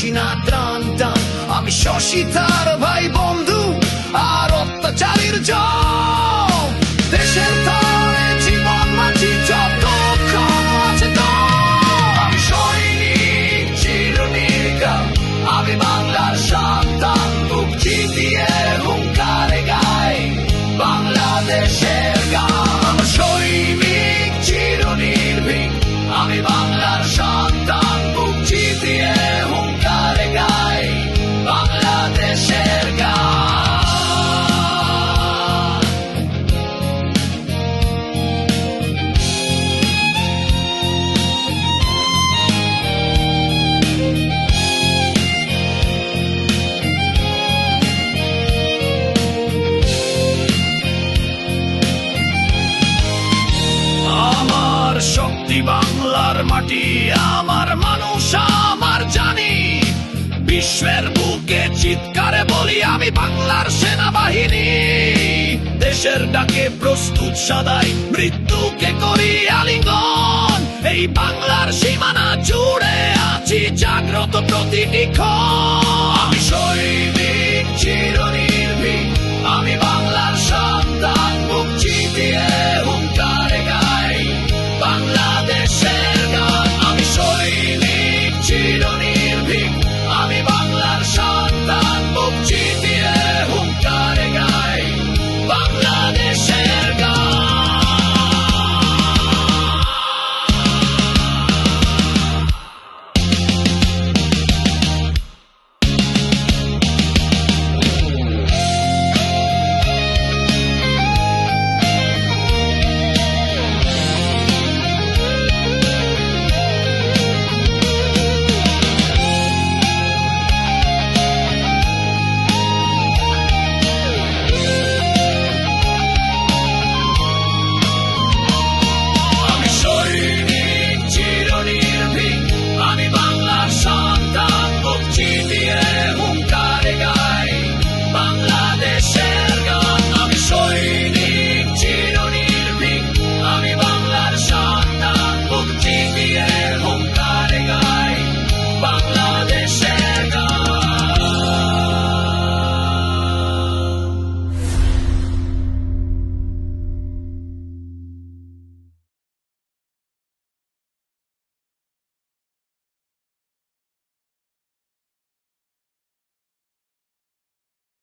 হাসিনা টান টান। আমি শশী তার ভাই বন্ধু আর অত্যাচারীর জম। দেশের তরে জীবন মাঝি যত আছে তো। আমি সৈনিক চিরনির্ঘাত, আমি বাংলার সন্তান, বুক চিতিয়ে হুঙ্কারে গাই বাংলাদেশের গান। সৈনিক চিরনির্ভীক, আমি বাংলার সন্তান, বুক চিতিয়ে হুঙ্কারে গাই বাংলাদেশের গান। আমার শক্তি বাংলার মাটি, আমার মানুষ, আমার জানি। বিশ্বের বুকে চিৎকারে বলি আমি বাংলার সেনাবাহিনী। দেশের ডাকে প্রস্তুত সদাই, মৃত্যুকে করি আলিঙ্গন। এই বাংলার সীমানা জুড়ে আছি জাগ্রত প্রতিটি ক্ষণ। আমি সৈনিক চিরনি